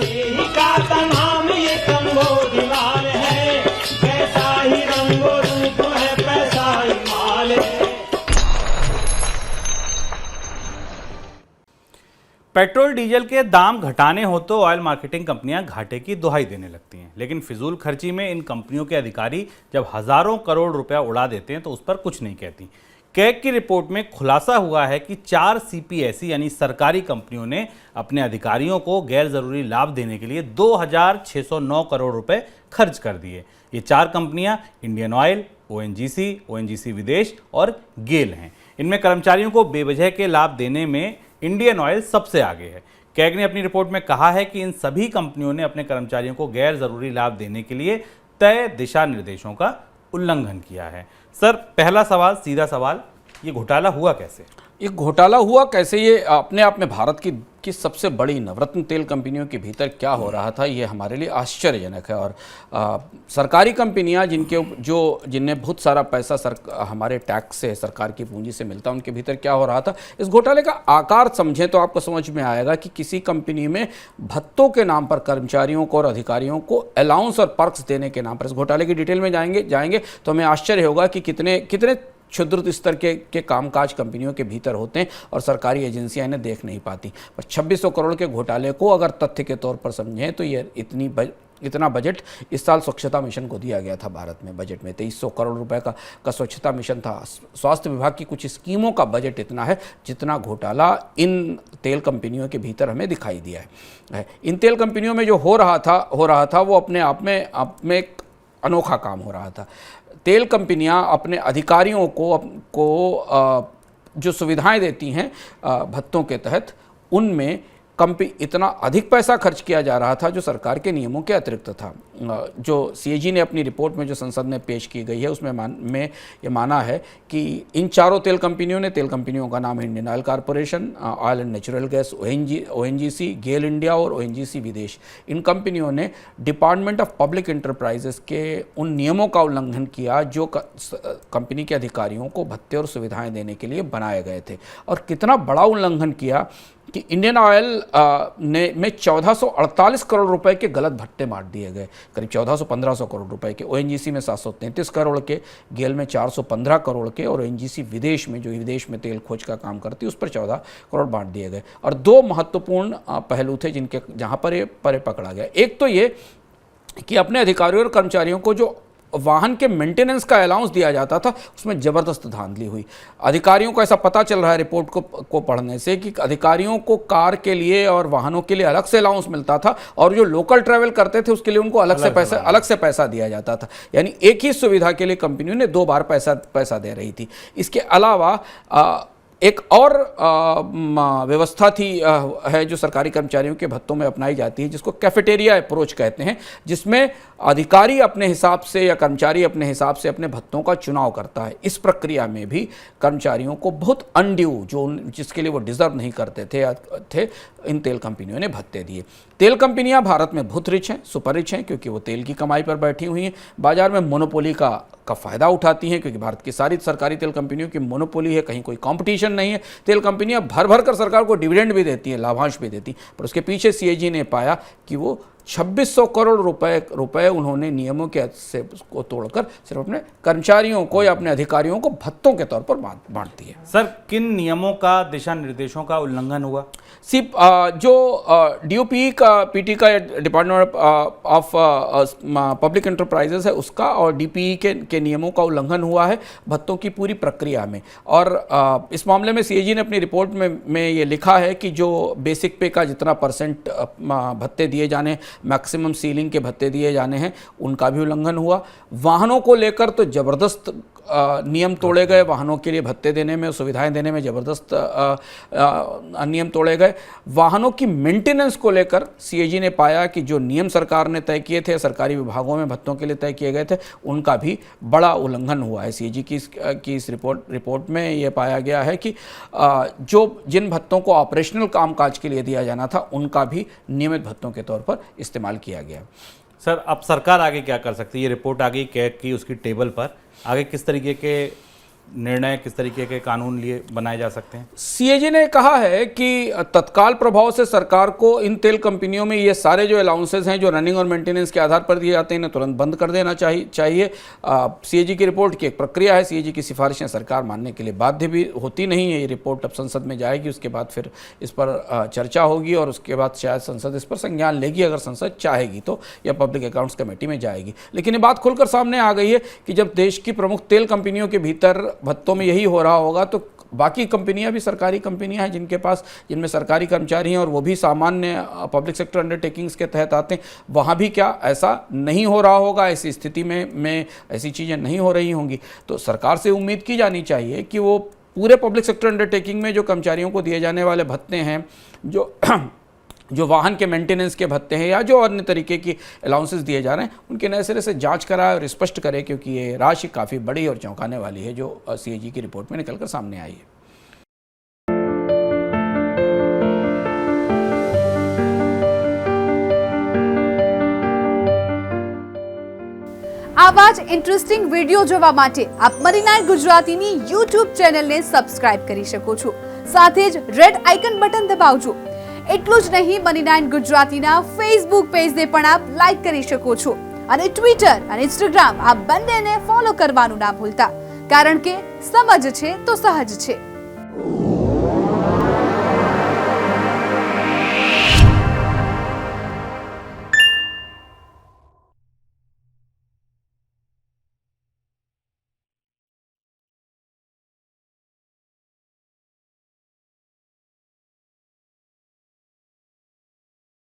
मसीही का तमाम ये कंबोज लाल है, वैसा ही रंगो रूप है, पैसा ही माल है। पेट्रोल डीजल के दाम घटाने हो तो ऑयल मार्केटिंग कंपनियां घाटे की दुहाई देने लगती हैं, लेकिन फिजूल खर्ची में इन कंपनियों के अधिकारी जब हजारों करोड़ रुपया उड़ा देते हैं तो उस पर कुछ नहीं कहती। कैग की रिपोर्ट में खुलासा हुआ है कि 4 सीपीएसई यानी सरकारी कंपनियों ने अपने अधिकारियों को गैर जरूरी लाभ देने के लिए 2609 करोड़ रुपए खर्च कर दिए। ये 4 कंपनियां इंडियन ऑयल, ओएनजीसी विदेश और गेल हैं। इनमें कर्मचारियों को बेवजह के लाभ देने में इंडियन ऑयल सबसे आगे है। कैग ने अपनी रिपोर्ट में कहा है कि इन सभी कंपनियों ने अपने कर्मचारियों को गैर जरूरी लाभ देने के लिए तय दिशा निर्देशों का उल्लंघन किया है। सर, पहला सवाल, सीधा सवाल, ये घोटाला हुआ कैसे? ये घोटाला हुआ कैसे, ये अपने आप में भारत की सबसे बड़ी नवरत्न तेल कंपनियों के भीतर क्या हो रहा था, ये हमारे लिए आश्चर्यजनक है। और सरकारी कंपनियां जिन्हें बहुत सारा पैसा हमारे टैक्स से, सरकार की पूंजी से मिलता है, उनके भीतर क्या हो रहा था। इस घोटाले का आकार समझें तो आपको समझ में आएगा कि किसी कंपनी में भत्तों के नाम पर कर्मचारियों को और अधिकारियों को अलाउंस और पर्क्स देने के नाम पर, इस घोटाले की डिटेल में जाएंगे तो हमें आश्चर्य होगा कि कितने क्षुद्र स्तर के कामकाज कंपनियों के भीतर होते हैं और सरकारी एजेंसियां इन्हें देख नहीं पाती। पर 2600 करोड़ के घोटाले को अगर तथ्य के तौर पर समझें तो ये इतना बजट इस साल स्वच्छता मिशन को दिया गया था। भारत में बजट में 2300 करोड़ रुपए का स्वच्छता मिशन था। स्वास्थ्य विभाग की कुछ स्कीमों का बजट इतना है जितना घोटाला इन तेल कंपनियों के भीतर हमें दिखाई दिया है। इन तेल कंपनियों में जो हो रहा था वो अपने आप में एक अनोखा काम हो रहा था। तेल कंपनियां अपने अधिकारियों को जो सुविधाएं देती हैं भत्तों के तहत, उनमें इतना अधिक पैसा खर्च किया जा रहा था जो सरकार के नियमों के अतिरिक्त था। जो सीएजी ने अपनी रिपोर्ट में जो संसद में पेश की गई है उसमें ये माना है कि इन चारों तेल कंपनियों का नाम है Indian oil corporation, oil and natural gas, ONGC, GAIL India और ओएनजीसी विदेश। इन कंपनियों ने डिपार्टमेंट ऑफ पब्लिक एंटरप्राइजेस के उन नियमों का उल्लंघन किया जो कंपनी के अधिकारियों को भत्ते और सुविधाएं देने के लिए बनाए गए थे। और कितना बड़ा उल्लंघन किया कि इंडियन ऑयल में 1448 करोड़ रुपए के गलत भत्ते बांट दिए गए, करीब 1400-1500 करोड़ रुपए के। ओएनजीसी में 733 करोड़ के, गेल में 415 करोड़ के और ओएनजीसी विदेश में, जो विदेश में तेल खोज का काम करती है, उस पर 14 करोड़ बांट दिए गए। और 2 महत्वपूर्ण पहलू थे जहां पर ये पकड़ा गया। एक तो ये कि अपने अधिकारियों और कर्मचारियों को जो वाहन के मेंटेनेंस का अलाउंस दिया जाता था उसमें ज़बरदस्त धांधली हुई। अधिकारियों को ऐसा पता चल रहा है रिपोर्ट को पढ़ने से कि अधिकारियों को कार के लिए और वाहनों के लिए अलग से अलाउंस मिलता था और जो लोकल ट्रैवल करते थे उसके लिए उनको अलग से पैसा दिया जाता था। यानी एक ही सुविधा के लिए कंपनियों ने 2 बार पैसा दे रही थी। इसके अलावा एक और व्यवस्था है जो सरकारी कर्मचारियों के भत्तों में अपनाई जाती है, जिसको कैफेटेरिया अप्रोच कहते हैं, जिसमें अधिकारी अपने हिसाब से या कर्मचारी अपने हिसाब से अपने भत्तों का चुनाव करता है। इस प्रक्रिया में भी कर्मचारियों को बहुत अनड्यू, जिसके लिए वो डिजर्व नहीं करते थे इन तेल कंपनियों ने भत्ते दिए। तेल कंपनियां भारत में बहुत रिच हैं, सुपर रिच हैं, क्योंकि वो तेल की कमाई पर बैठी हुई हैं। बाजार में मोनोपोली का फ़ायदा उठाती हैं, क्योंकि भारत की सारी सरकारी तेल कंपनियों की मोनोपोली है, कहीं कोई कंपटीशन नहीं है। तेल कंपनियां भर कर सरकार को डिविडेंड भी देती हैं, लाभांश भी देती, पर उसके पीछे सीएजी ने पाया कि वो 2600 करोड़ रुपए उन्होंने नियमों के से को तोड़कर सिर्फ अपने कर्मचारियों को या अपने अधिकारियों को भत्तों के तौर पर बांट दिए। सर, किन नियमों का, दिशा निर्देशों का उल्लंघन हुआ? जो डीओपी का, पीटी का, डिपार्टमेंट ऑफ पब्लिक एंटरप्राइजेस है उसका, और डीपीई के नियमों का उल्लंघन हुआ है भत्तों की पूरी प्रक्रिया में। और इस मामले में सीएजी ने अपनी रिपोर्ट में ये लिखा है कि जो बेसिक पे का जितना % भत्ते दिए जाने, मैक्सिमम सीलिंग के भत्ते दिए जाने हैं, उनका भी उल्लंघन हुआ। वाहनों को लेकर तो जबरदस्त नियम तोड़े गए, वाहनों के लिए भत्ते देने में, सुविधाएं देने में जबरदस्त नियम तोड़े गए। वाहनों की मेंटेनेंस को लेकर सीएजी ने पाया कि जो नियम सरकार ने तय किए थे, सरकारी विभागों में भत्तों के लिए तय किए गए थे, उनका भी बड़ा उल्लंघन हुआ है। सीएजी की इस रिपोर्ट में ये पाया गया है कि जिन भत्तों को ऑपरेशनल कामकाज के लिए दिया जाना था, उनका भी नियमित भत्तों के तौर पर इस्तेमाल किया गया। सर, अब सरकार आगे क्या कर सकती है? ये रिपोर्ट आ गई कैग की, उसकी टेबल पर आगे किस तरीके के निर्णय, किस तरीके के कानून लिए बनाए जा सकते हैं? सीएजी ने कहा है कि तत्काल प्रभाव से सरकार को इन तेल कंपनियों में ये सारे जो अलाउंसेस हैं जो रनिंग और मेंटेनेंस के आधार पर दिए जाते हैं इन्हें तुरंत बंद कर देना चाहिए। सीएजी की रिपोर्ट की एक प्रक्रिया है, सीएजी की सिफारिशें सरकार मानने के लिए बाध्य भी होती नहीं है। ये रिपोर्ट अब संसद में जाएगी, उसके बाद फिर इस पर चर्चा होगी और उसके बाद शायद संसद इस पर संज्ञान लेगी, अगर संसद चाहेगी तो, या पब्लिक अकाउंट्स कमेटी में जाएगी। लेकिन ये बात खुलकर सामने आ गई है कि जब देश की प्रमुख तेल कंपनियों के भीतर भत्तों में यही हो रहा होगा तो बाकी कंपनियां भी सरकारी कंपनियां हैं जिनमें सरकारी कर्मचारी हैं और वो भी सामान्य पब्लिक सेक्टर अंडरटेकिंग्स के तहत आते हैं, वहाँ भी क्या ऐसा नहीं हो रहा होगा? ऐसी स्थिति में ऐसी चीज़ें नहीं हो रही होंगी तो सरकार से उम्मीद की जानी चाहिए कि वो पूरे पब्लिक सेक्टर अंडरटेकिंग में जो कर्मचारियों को दिए जाने वाले भत्ते हैं, जो वाहन के मेंटेनेंस के भत्ते हैं या जो अन्य तरीके की अलाउंसेस दिए जा रहे हैं, उनके नए सिरे से जांच कराए और स्पष्ट करे, क्योंकि ये राशि काफ़ी बड़ी और चौंकाने वाली है जो सीएजी की रिपोर्ट में निकलकर सामने आई है। આવા જ ઇન્ટરેસ્ટિંગ વિડીયો જોવા માટે આપ મની 9 ગુજરાતીની YouTube ચેનલને સબસ્ક્રાઇબ કરી શકો છો, સાથે જ રેડ આઇકન બટન દબાવજો। એટલું જ નહીં, મની 9 ગુજરાતીના ફેસબુક પેજને પણ આપ લાઈક કરી શકો છો અને ટ્વિટર અને ઇન્સ્ટાગ્રામ આ બંનેને ફોલો કરવાનું ના ભૂલતા, કારણ કે સમજ છે તો સહજ છે।